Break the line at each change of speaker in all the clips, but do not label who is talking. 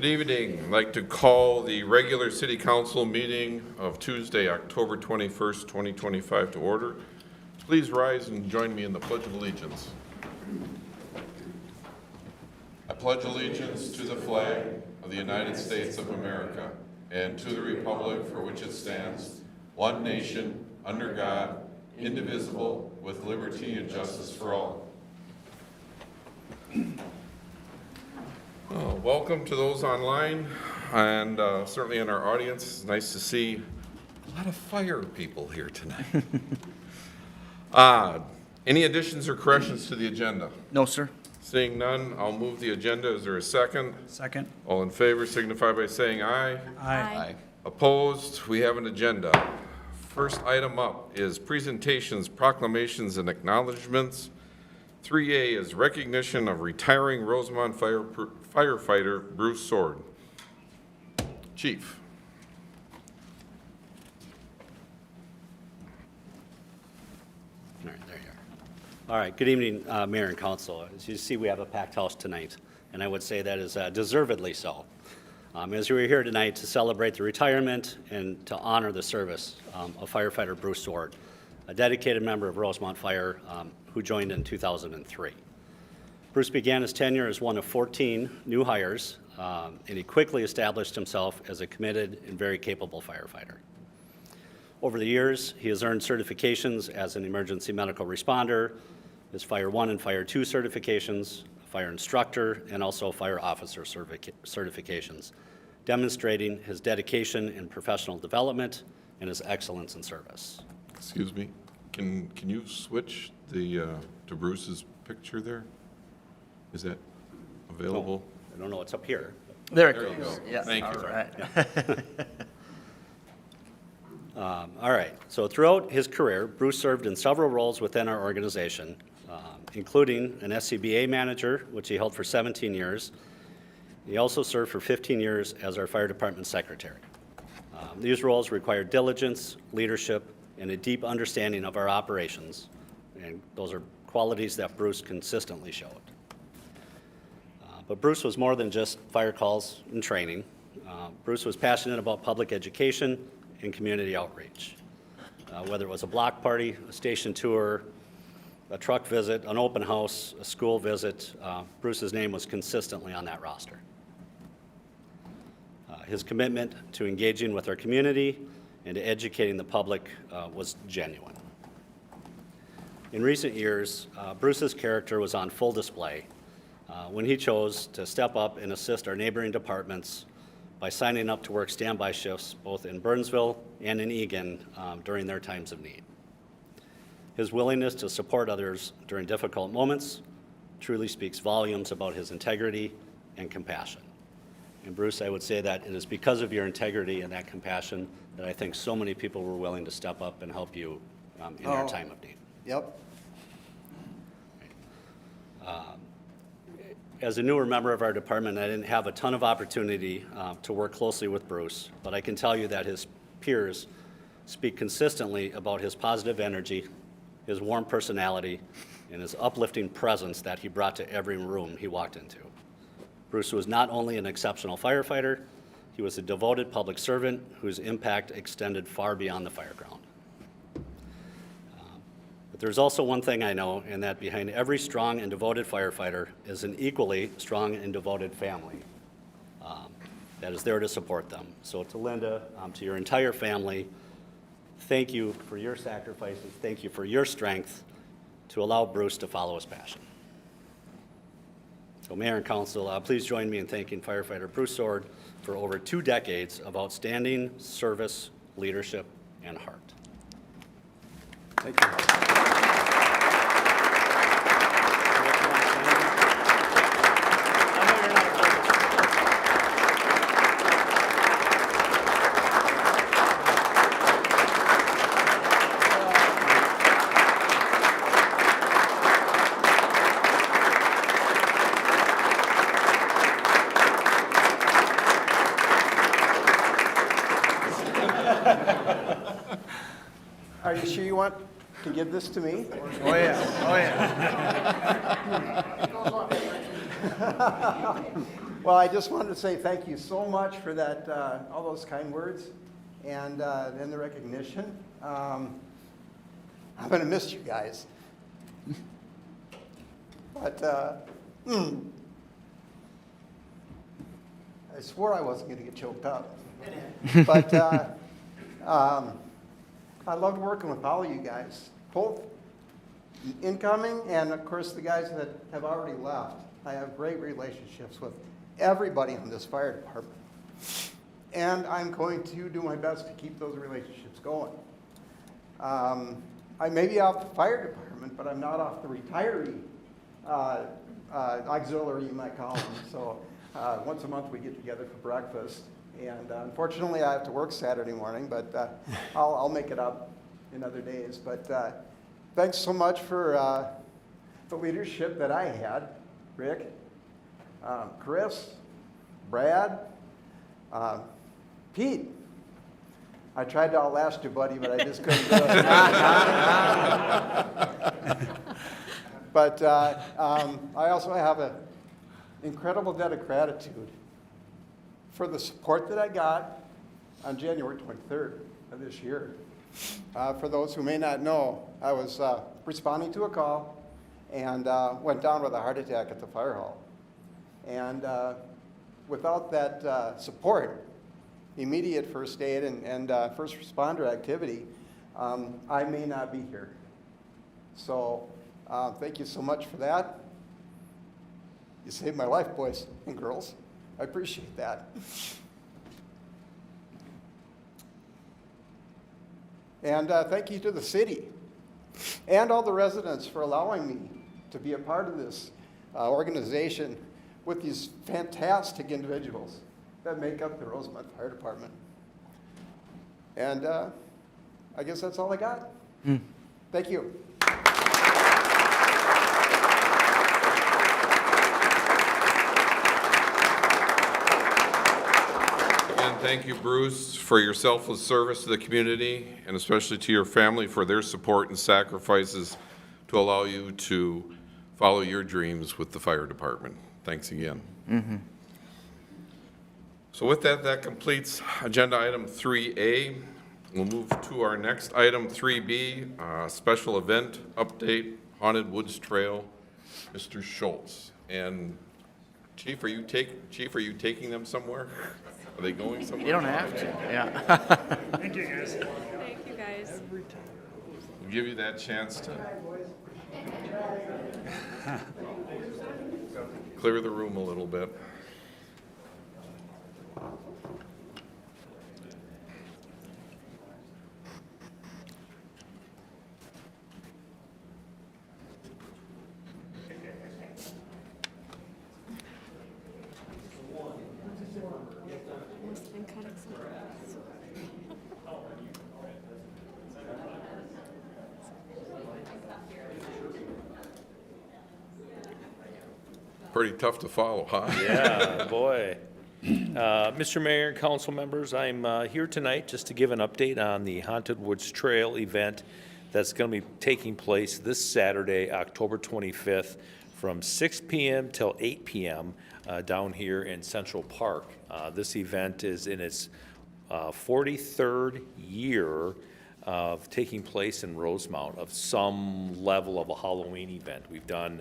evening. I'd like to call the regular City Council meeting of Tuesday, October 21st, 2025 to order. Please rise and join me in the Pledge of Allegiance. I pledge allegiance to the flag of the United States of America and to the republic for which it stands, one nation, under God, indivisible, with liberty and justice for all. Welcome to those online and certainly in our audience. It's nice to see a lot of fire people here tonight. Any additions or corrections to the agenda?
No, sir.
Seeing none, I'll move the agenda. Is there a second?
Second.
All in favor signify by saying aye.
Aye.
Opposed? We have an agenda. First item up is presentations, proclamations, and acknowledgements. 3A is recognition of retiring Rosemount firefighter Bruce Sword. Chief.
All right, there you are. All right, good evening, Mayor and Council. As you see, we have a packed house tonight, and I would say that is deservedly so. As we're here tonight to celebrate the retirement and to honor the service of firefighter Bruce Sword, a dedicated member of Rosemount Fire who joined in 2003. Bruce began his tenure as one of 14 new hires, and he quickly established himself as a committed and very capable firefighter. Over the years, he has earned certifications as an emergency medical responder, his Fire 1 and Fire 2 certifications, fire instructor, and also fire officer certifications, demonstrating his dedication in professional development and his excellence in service.
Excuse me. Can you switch the to Bruce's picture there? Is that available?
Oh, I don't know, it's up here.
There it
There you
goes.
go.
Yeah.
Thank you.
All right.
All right, so throughout his career, Bruce served in several roles within our organization, including an SCBA manager, which he held for 17 years. He also served for 15 years as our fire department secretary. These roles required diligence, leadership, and a deep understanding of our operations, and those are qualities that Bruce consistently showed. But Bruce was more than just fire calls and training. Bruce was passionate about public education and community outreach. Whether it was a block party, a station tour, a truck visit, an open house, a school visit, Bruce's name was consistently on that roster. His commitment to engaging with our community and to educating the public was genuine. In recent years, Bruce's character was on full display when he chose to step up and assist our neighboring departments by signing up to work standby shifts both in Burnsville and in Eagan during their times of need. His willingness to support others during difficult moments truly speaks volumes about his integrity and compassion. And Bruce, I would say that it is because of your integrity and that compassion that I think so many people were willing to step up and help you in your time of need.
Yep.
As a newer member of our department, I didn't have a ton of opportunity to work closely with Bruce, but I can tell you that his peers speak consistently about his positive energy, his warm personality, and his uplifting presence that he brought to every room he walked into. Bruce was not only an exceptional firefighter, he was a devoted public servant whose impact extended far beyond the fire ground. But there's also one thing I know, and that behind every strong and devoted firefighter is an equally strong and devoted family that is there to support them. So to Linda, to your entire family, thank you for your sacrifices, thank you for your strength to allow Bruce to follow his passion. So Mayor and Council, please join me in thanking firefighter Bruce Sword for over 2 decades of outstanding service, leadership, and heart.
Thank you.
Are you sure you want to give this to me?
Oh, yeah. Oh, yeah.
Well, I just wanted to say thank you so much for that, all those kind words and the recognition. I'm going to miss you guys. But I swore I wasn't going to get choked up. But I loved working with all of you guys, both incoming and, of course, the guys that have already left. I have great relationships with everybody in this fire department. And I'm going to do my best to keep those relationships going. I may be off the fire department, but I'm not off the retiree auxiliary, you might call them. So once a month we get together for breakfast. And unfortunately, I have to work Saturday morning, but I'll make it up in other days. But thanks so much for the leadership that I had, Rick, Chris, Brad, Pete. I tried to outlast you, buddy, but I just couldn't do it. But I also have an incredible debt of gratitude for the support that I got on January 23rd of this year. For those who may not know, I was responding to a call and went down with a heart attack at the fire hall. And without that support, immediate first aid and first responder activity, I may not be here. So thank you so much for that. You saved my life, boys and girls. I appreciate that. And thank you to the city and all the residents for allowing me to be a part of this organization with these fantastic individuals that make up the Rosemount Fire Department. And I guess that's all I got. Thank you.
And thank you, Bruce, for your selfless service to the community, and especially to your family for their support and sacrifices to allow you to follow your dreams with the fire department. Thanks again. So with that, that completes agenda item 3A. We'll move to our next item, 3B, special event update, Haunted Woods Trail, Mr. Schultz. And Chief, are you taking them somewhere? Are they going somewhere?
You don't have to, yeah.
Thank you, guys.
Thank you, guys.
We'll give you that chance to clear the room a little bit.
I'm cutting some grass.
Pretty tough to follow, huh?
Yeah, boy. Mr. Mayor and council members, I'm here tonight just to give an update on the Haunted Woods Trail event that's going to be taking place this Saturday, October 25th, from 6 p.m. till 8 p.m. Down here in Central Park. This event is in its 43rd year of taking place in Rosemount of some level of a Halloween event. We've done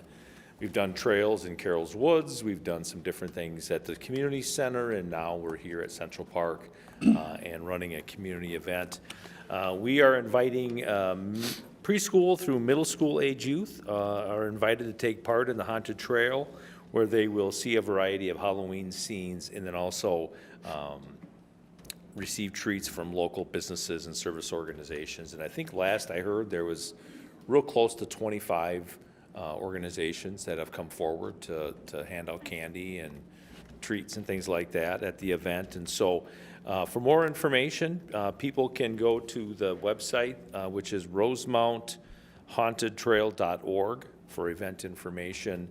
trails in Carroll's Woods, we've done some different things at the community center, and now we're here at Central Park and running a community event. We are inviting preschool through middle school age youth are invited to take part in the Haunted Trail, where they will see a variety of Halloween scenes and then also receive treats from local businesses and service organizations. And I think last I heard there was real close to 25 organizations that have come forward to hand out candy and treats and things like that at the event. And so for more information, people can go to the website, which is rosemountHauntedTrail.org for event information.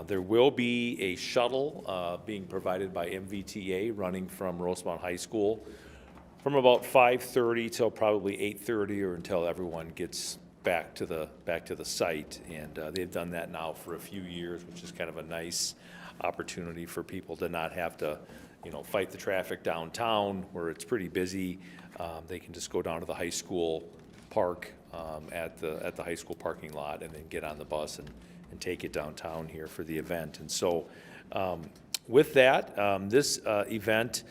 There will be a shuttle being provided by MVTA running from Rosemount High School from about 5:30 till probably 8:30 or until everyone gets back to the site. And they've done that now for a few years, which is kind of a nice opportunity for people to not have to, fight the traffic downtown where it's pretty busy. They can just go down to the high school park at the high school parking lot and then get on the bus and take it downtown here for the event. And so with that, this event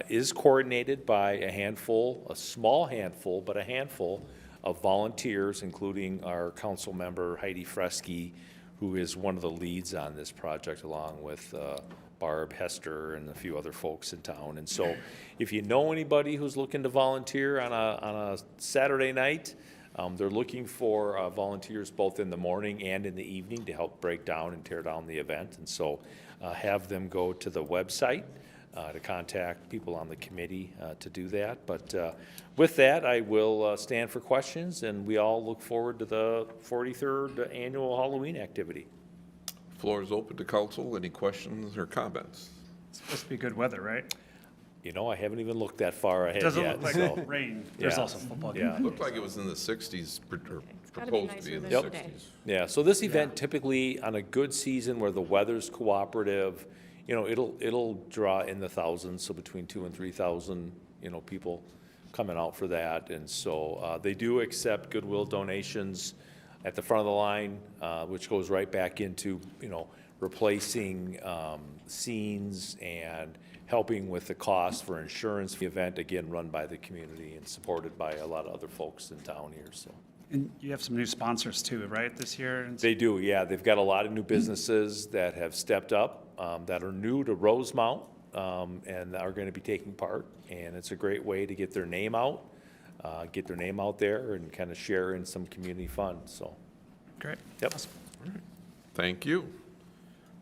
is coordinated by a small handful, but a handful of volunteers, including our council member Heidi Fresky, who is one of the leads on this project, along with Barb Hester and a few other folks in town. And so if you know anybody who's looking to volunteer on a Saturday night, they're looking for volunteers both in the morning and in the evening to help break down and tear down the event. And so have them go to the website to contact people on the committee to do that. But with that, I will stand for questions, and we all look forward to the 43rd annual Halloween activity.
Floor is open to council. Any questions or comments?
It's supposed to be good weather, right?
I haven't even looked that far ahead
Doesn't
yet.
look like
so,
rain. There's
yeah.
also football.
Yeah.
It looked like it was in the 60s, or
gotta be
proposed to be
nicer
in the
than
60s.
today.
Yeah, so this event typically on a good season where the weather's cooperative, it'll draw in the thousands, so between 2,000 and 3,000, people coming out for that. And so they do accept goodwill donations at the front of the line, which goes right back into, replacing scenes and helping with the cost for insurance. The event, again, run by the community and supported by a lot of other folks in town here, so.
And you have some new sponsors too, right, this year?
They do, yeah. They've got a lot of new businesses that have stepped up, that are new to Rosemount, and are going to be taking part. And it's a great way to get their name out there and kind of share in some community fun, so.
Great.
Yep.
Awesome.
Thank you.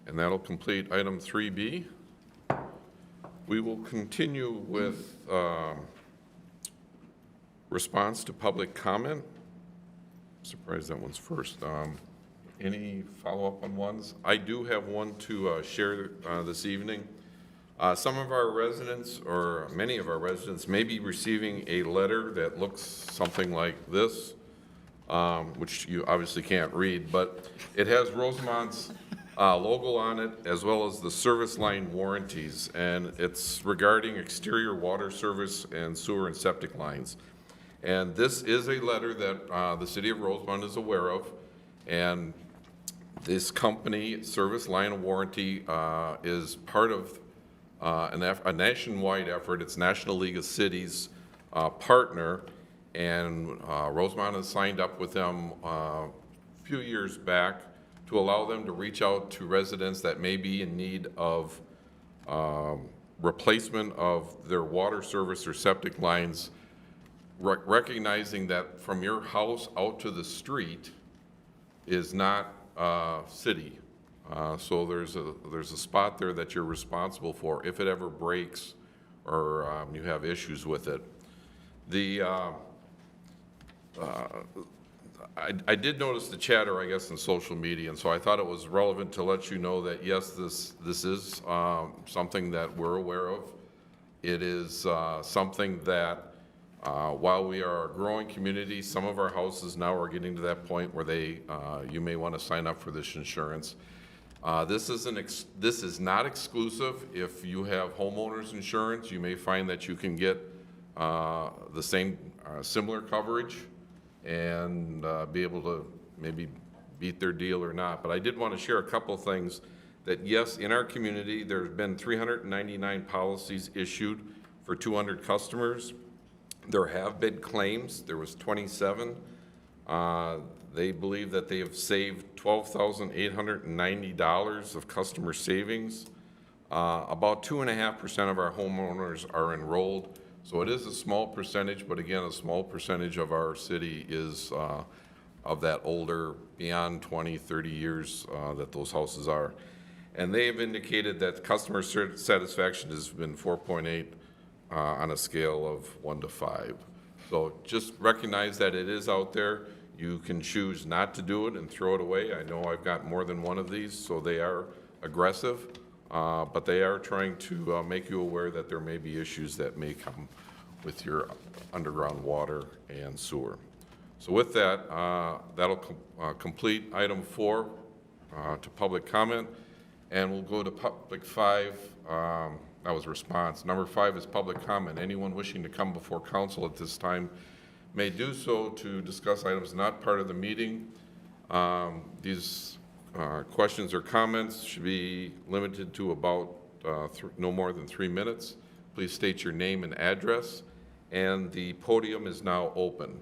And that'll complete item 3B. We will continue with response to public comment. Surprised that one's first. Any follow-up on ones? I do have one to share this evening. Some of our residents, or many of our residents, may be receiving a letter that looks something like this, which you obviously can't read, but it has Rosemont's logo on it, as well as the service line warranties, and it's regarding exterior water service and sewer and septic lines. And this is a letter that the city of Rosemount is aware of, and this company, Service Line of Warranty, is part of a nationwide effort. It's National League of Cities partner, and Rosemount has signed up with them a few years back to allow them to reach out to residents that may be in need of replacement of their water service or septic lines, recognizing that from your house out to the street is not city. So there's a spot there that you're responsible for if it ever breaks or you have issues with it. I did notice the chatter, I guess, in social media, and so I thought it was relevant to let you know that, yes, this is something that we're aware of. It is something that, while we are a growing community, some of our houses now are getting to that point where you may want to sign up for this insurance. This is not exclusive. If you have homeowners insurance, you may find that you can get the same, similar coverage and be able to maybe beat their deal or not. But I did want to share a couple things that, yes, in our community, there's been 399 policies issued for 200 customers. There have been claims. There was 27. They believe that they have saved $12,890 of customer savings. About 2.5% of our homeowners are enrolled. So it is a small percentage, but again, a small percentage of our city is of that older, beyond 20, 30 years that those houses are. And they have indicated that customer satisfaction has been 4.8 on a scale of 1 to 5. So just recognize that it is out there. You can choose not to do it and throw it away. I know I've got more than one of these, so they are aggressive. But they are trying to make you aware that there may be issues that may come with your underground water and sewer. So with that, that'll complete item 4 to public comment. And we'll go to public 5. That was response. Number 5 is public comment. Anyone wishing to come before council at this time may do so to discuss items not part of the meeting. These questions or comments should be limited to about no more than 3 minutes. Please state your name and address, and the podium is now open.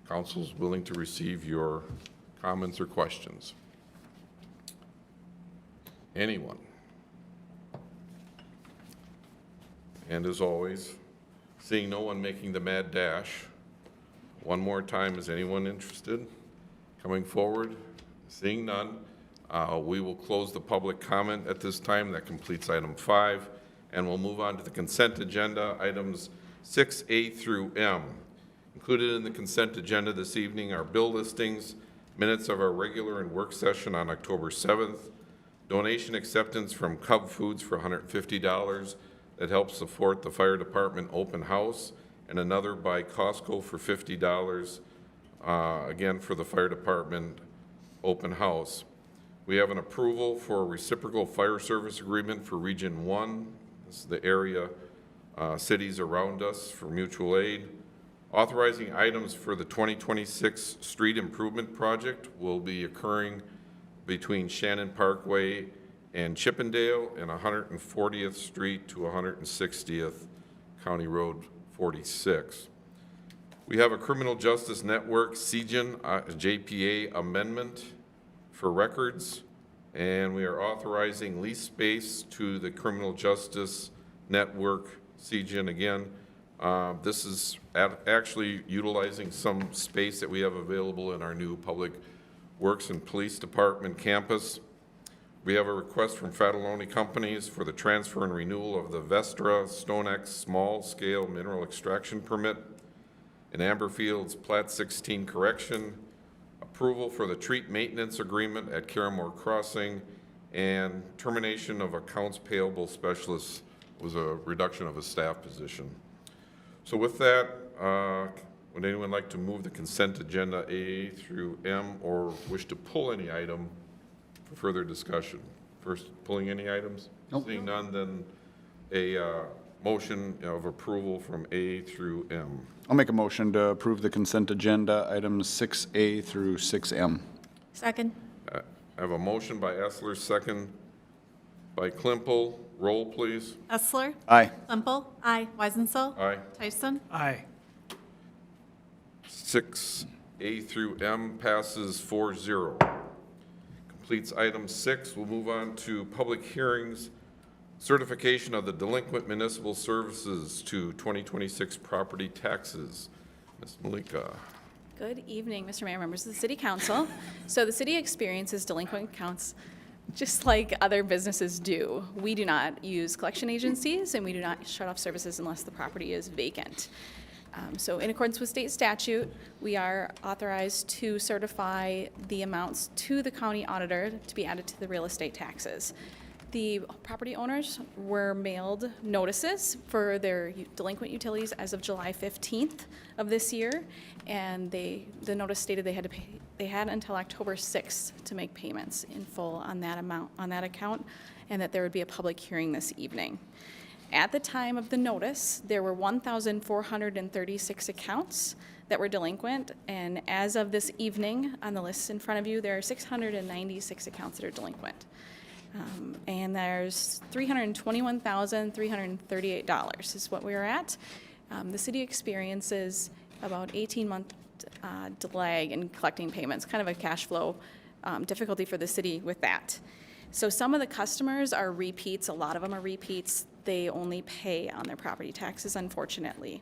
Council is willing to receive your comments or questions. Anyone? And as always, seeing no one making the mad dash, one more time, is anyone interested coming forward? Seeing none, we will close the public comment at this time. That completes item 5, and we'll move on to the consent agenda, items 6A through M. Included in the consent agenda this evening are bill listings, minutes of our regular and work session on October 7th, donation acceptance from Cub Foods for $150 that helps support the fire department open house, and another by Costco for $50, again for the fire department open house. We have an approval for a reciprocal fire service agreement for Region 1. This is the area cities around us for mutual aid. Authorizing items for the 2026 street improvement project will be occurring between Shannon Parkway and Chippendale and 140th Street to 160th County Road 46. We have a Criminal Justice Network CJN JPA amendment for records, and we are authorizing lease space to the Criminal Justice Network CJN again. This is actually utilizing some space that we have available in our new Public Works and Police Department campus. We have a request from Fataloni Companies for the transfer and renewal of the Vestra StoneX small-scale mineral extraction permit, an Amberfields Plat 16 correction, approval for the treat maintenance agreement at Caramore Crossing, and termination of accounts payable specialist was a reduction of a staff position. So with that, would anyone like to move the consent agenda A through M or wish to pull any item for further discussion? First, pulling any items?
Nope.
Seeing none, then a motion of approval from A through M.
I'll make a motion to approve the consent agenda, items 6A through 6M.
Second.
I have a motion by Essler, second by Klimpel. Roll, please.
Essler?
Aye.
Semple? Aye. Weisenthal?
Aye.
Tyson?
Aye.
6A through M passes 4-0. Completes item 6. We'll move on to public hearings. Certification of the delinquent municipal services to 2026 property taxes. Ms. Malika.
Good evening, Mr. Mayor, members of the City Council. So the city experiences delinquent accounts just like other businesses do. We do not use collection agencies, and we do not shut off services unless the property is vacant. So in accordance with state statute, we are authorized to certify the amounts to the county auditor to be added to the real estate taxes. The property owners were mailed notices for their delinquent utilities as of July 15th of this year, and the notice stated they had until October 6th to make payments in full on that amount, on that account, and that there would be a public hearing this evening. At the time of the notice, there were 1,436 accounts that were delinquent, and as of this evening, on the list in front of you, there are 696 accounts that are delinquent. And there's $321,338 is what we are at. The city experiences about 18-month delay in collecting payments, kind of a cash flow difficulty for the city with that. So some of the customers are repeats, a lot of them are repeats. They only pay on their property taxes, unfortunately.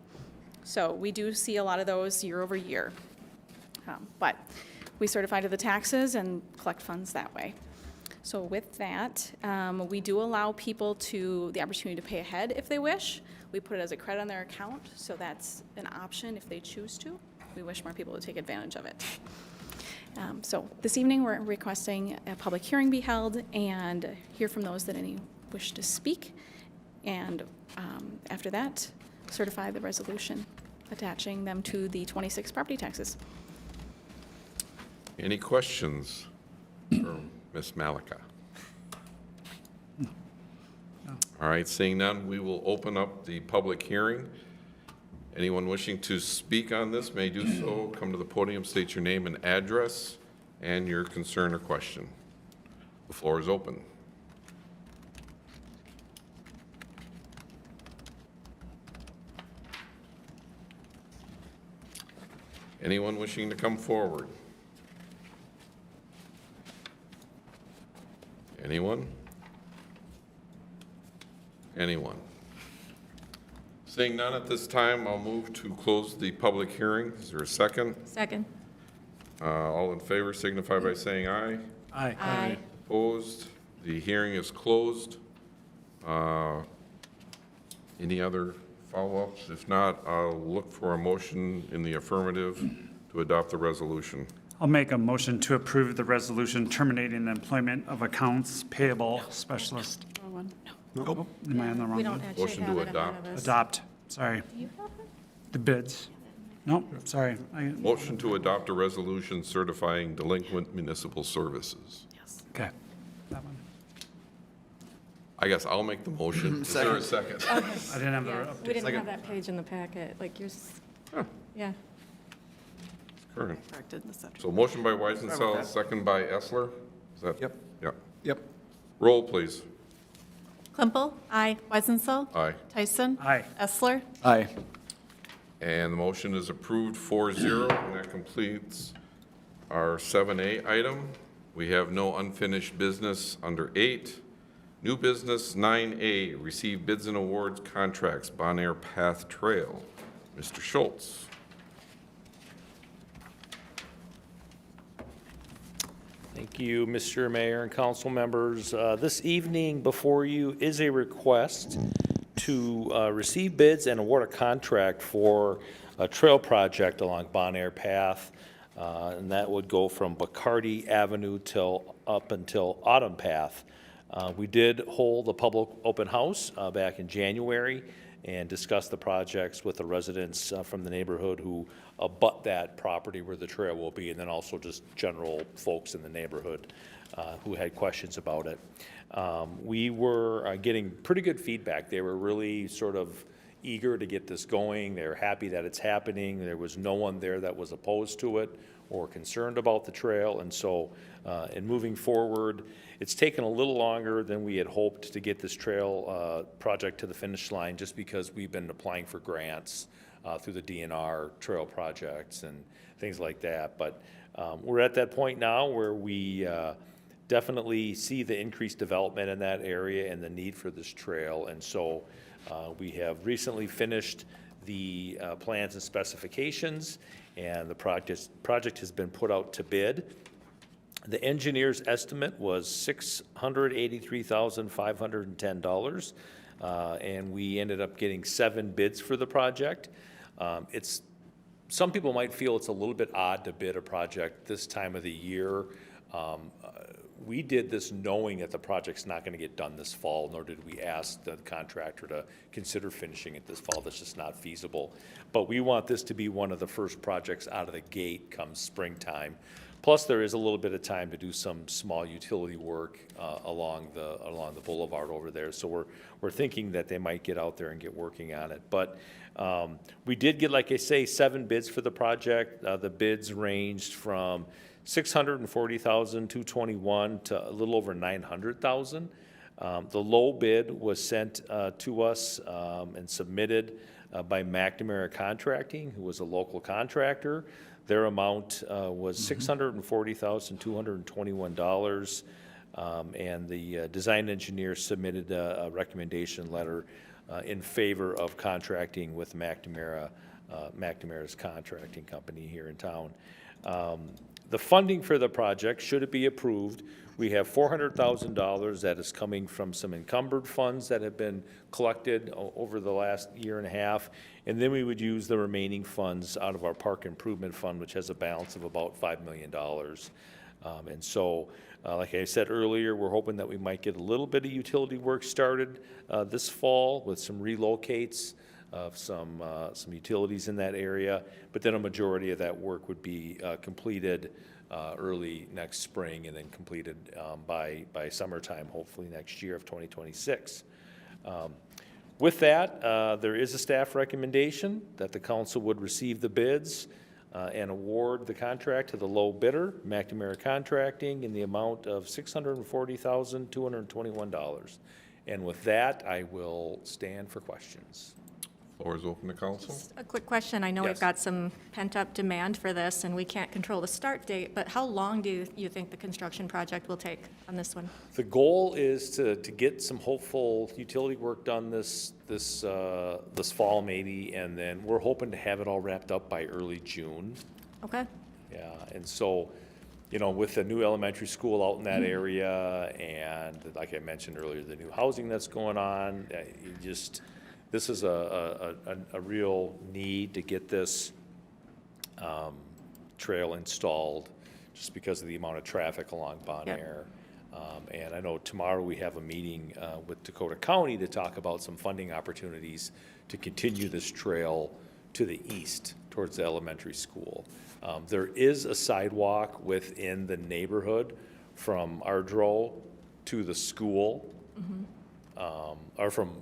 So we do see a lot of those year over year. But we certify to the taxes and collect funds that way. So with that, we do allow people the opportunity to pay ahead if they wish. We put it as a credit on their account, so that's an option if they choose to. We wish more people to take advantage of it. So this evening, we're requesting a public hearing be held and hear from those that any wish to speak. And after that, certify the resolution attaching them to the 26 property taxes.
Any questions for Ms. Malika? All right, seeing none, we will open up the public hearing. Anyone wishing to speak on this may do so. Come to the podium, state your name and address, and your concern or question. The floor is open. Anyone wishing to come forward? Anyone? Anyone? Seeing none at this time, I'll move to close the public hearing. Is there a second?
Second.
All in favor signify by saying aye.
Aye.
Aye.
Opposed? The hearing is closed. Any other follow-ups? If not, I'll look for a motion in the affirmative to adopt the resolution.
I'll make a motion to approve the resolution terminating the employment of accounts payable specialist. Oh, am I on the wrong
We don't
one?
actually
Motion
have
to
it in front
adopt.
of us.
Adopt, sorry,
Do you have it?
the bids. Nope, sorry.
Motion to adopt a resolution certifying delinquent municipal services.
Okay, that one.
I guess I'll make the motion. Is there a second?
I didn't have the
Yeah,
update.
we didn't have that page in the packet, like yours, yeah.
Current.
Corrected the subject.
So motion by Weisenthal, second by Essler? Is that?
Yep.
Yep.
Yep.
Roll, please.
Klimple? Aye. Weisenthal?
Aye.
Tyson?
Aye.
Essler?
Aye.
And the motion is approved 4-0, and that completes our 7A item. We have no unfinished business under 8. New business 9A, receive bids and awards contracts, Bonaire Path Trail. Mr. Schultz.
Thank you, Mr. Mayor and council members. This evening before you is a request to receive bids and award a contract for a trail project along Bonaire Path, and that would go from Bacardi Avenue up until Autumn Path. We did hold a public open house back in January and discuss the projects with the residents from the neighborhood who abut that property where the trail will be, and then also just general folks in the neighborhood who had questions about it. We were getting pretty good feedback. They were really sort of eager to get this going. They're happy that it's happening. There was no one there that was opposed to it or concerned about the trail, and so in moving forward, it's taken a little longer than we had hoped to get this trail project to the finish line, just because we've been applying for grants through the DNR trail projects and things like that. But we're at that point now where we definitely see the increased development in that area and the need for this trail. And so we have recently finished the plans and specifications, and the project has been put out to bid. The engineer's estimate was $683,510, and we ended up getting 7 bids for the project. Some people might feel it's a little bit odd to bid a project this time of the year. We did this knowing that the project's not going to get done this fall, nor did we ask the contractor to consider finishing it this fall. That's just not feasible. But we want this to be one of the first projects out of the gate come springtime. Plus, there is a little bit of time to do some small utility work along the boulevard over there. So we're thinking that they might get out there and get working on it. But we did get, like I say, 7 bids for the project. The bids ranged from $640,221 to a little over $900,000. The low bid was sent to us and submitted by McNamara Contracting, who was a local contractor. Their amount was $640,221, and the design engineer submitted a recommendation letter in favor of contracting with McNamara's contracting company here in town. The funding for the project, should it be approved, we have $400,000 that is coming from some encumbered funds that have been collected over the last year and a half, and then we would use the remaining funds out of our park improvement fund, which has a balance of about $5 million. And so, like I said earlier, we're hoping that we might get a little bit of utility work started this fall with some relocates of some utilities in that area, but then a majority of that work would be completed early next spring and then completed by summertime, hopefully next year of 2026. With that, there is a staff recommendation that the council would receive the bids and award the contract to the low bidder, McNamara Contracting, in the amount of $640,221. And with that, I will stand for questions.
Floor is open to council.
A quick question. I know
Yes.
we've got some pent-up demand for this, and we can't control the start date, but how long do you think the construction project will take on this one?
The goal is to get some hopeful utility work done this fall maybe, and then we're hoping to have it all wrapped up by early June.
Okay?
Yeah, and so, you know, with the new elementary school out in that area, and like I mentioned earlier, the new housing that's going on, this is a real need to get this trail installed, just because of the amount of traffic along Bonaire. And I know tomorrow we have a meeting with Dakota County to talk about some funding opportunities to continue this trail to the east towards the elementary school. There is a sidewalk within the neighborhood from Ardro to the school. Or from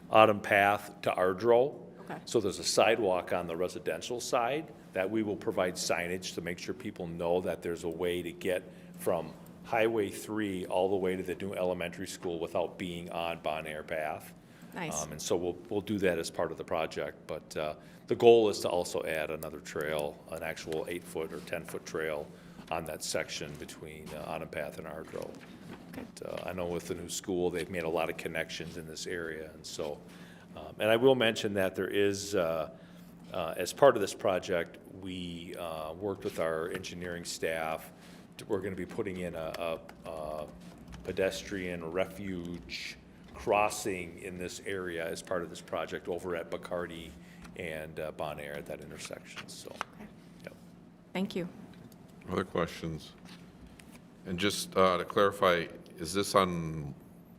Autumn Path to Ardro.
Okay.
So there's a sidewalk on the residential side that we will provide signage to make sure people know that there's a way to get from Highway 3 all the way to the new elementary school without being on Bonaire Path.
Nice.
And so we'll do that as part of the project, but the goal is to also add another trail, an actual 8-foot or 10-foot trail on that section between Autumn Path and Ardro. I know with the new school, they've made a lot of connections in this area, and so, and I will mention that there is, as part of this project, we worked with our engineering staff. We're going to be putting in a pedestrian refuge crossing in this area as part of this project over at Bacardi and Bonaire at that intersection, so. Yep.
Thank you.
Other questions? And just to clarify, is this on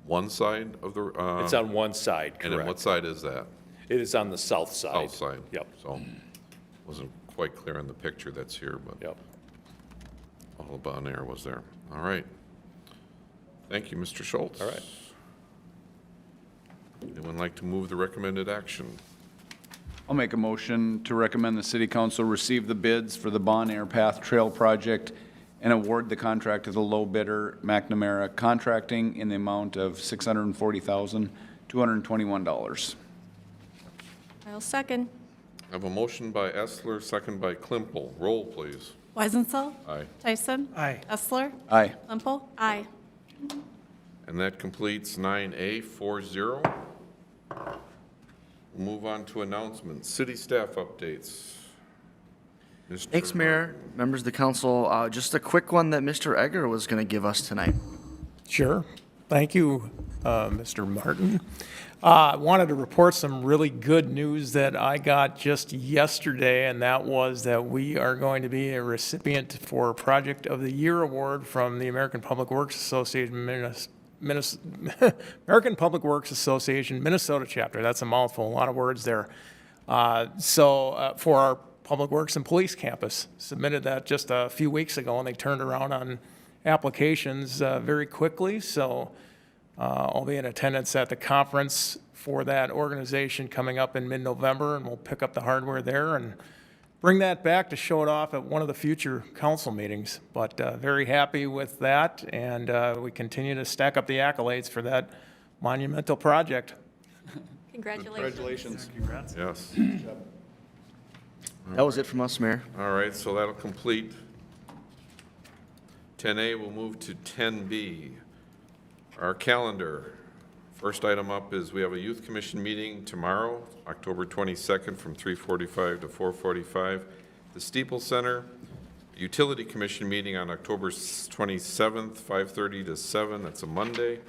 one side of the?
It's on one side,
And then what
correct.
side is that?
It is on the south side.
South side?
Yep,
So, wasn't quite clear in the picture that's here, but
yep.
all of Bonaire was there. All right. Thank you, Mr. Schultz.
All right.
Anyone like to move the recommended action?
I'll make a motion to recommend the city council receive the bids for the Bonaire Path Trail project and award the contract to the low bidder, McNamara Contracting, in the amount of $640,221.
I'll second.
I have a motion by Essler, second by Klimpel. Roll, please.
Weisenthal?
Aye.
Tyson?
Aye.
Essler?
Aye.
Limpel? Aye.
And that completes 9A 4-0. We'll move on to announcements. City staff updates. Mr.
Thanks, Mayor, members of the council. Just a quick one that Mr. Egger was going to give us tonight.
Sure. Thank you, Mr. Martin. I wanted to report some really good news that I got just yesterday, and that was that we are going to be a recipient for Project of the Year Award from the American Public Works Association, American Public Works Association, Minnesota chapter. That's a mouthful, a lot of words there. For our Public Works and Police Campus, submitted that just a few weeks ago, and they turned around on applications very quickly. So I'll be in attendance at the conference for that organization coming up in mid-November, and we'll pick up the hardware there and bring that back to show it off at one of the future council meetings. But very happy with that, and we continue to stack up the accolades for that monumental project.
Congratulations.
Congrats.
Yes.
That was it from us, Mayor.
All right, so that'll complete 10A. We'll move to 10B. Our calendar. First item up is we have a youth commission meeting tomorrow, October 22nd, from 3:45 to 4:45, the Steeple Center. Utility commission meeting on October 27th, 5:30 to 7. That's a Monday.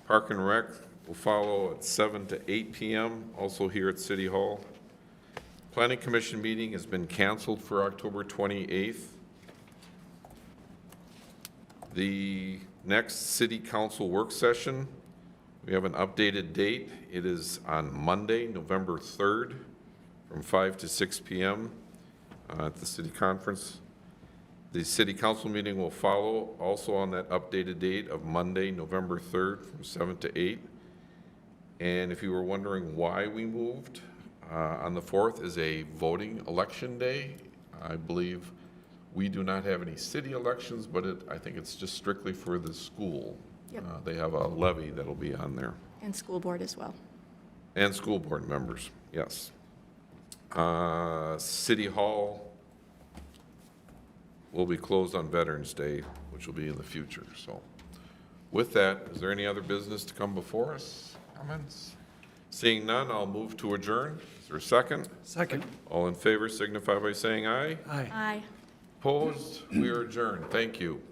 Park and Rec will follow at 7 to 8 p.m., also here at City Hall. Planning Commission meeting has been canceled for October 28th. The next City Council work session, we have an updated date. It is on Monday, November 3rd, from 5 to 6 p.m. At the City Conference. The city council meeting will follow also on that updated date of Monday, November 3rd from 7 to 8. And if you were wondering why we moved, on the 4th is a voting election day. I believe we do not have any city elections, but I think it's just strictly for the school.
Yep.
They have a levy that'll be on there.
And school board as well.
And school board members, yes. City Hall will be closed on Veterans Day, which will be in the future, so. With that, is there any other business to come before us? Comments? Seeing none, I'll move to adjourn. Is there a second?
Second.
All in favor signify by saying aye.
Aye.
Aye.
Opposed? We are adjourned. Thank you.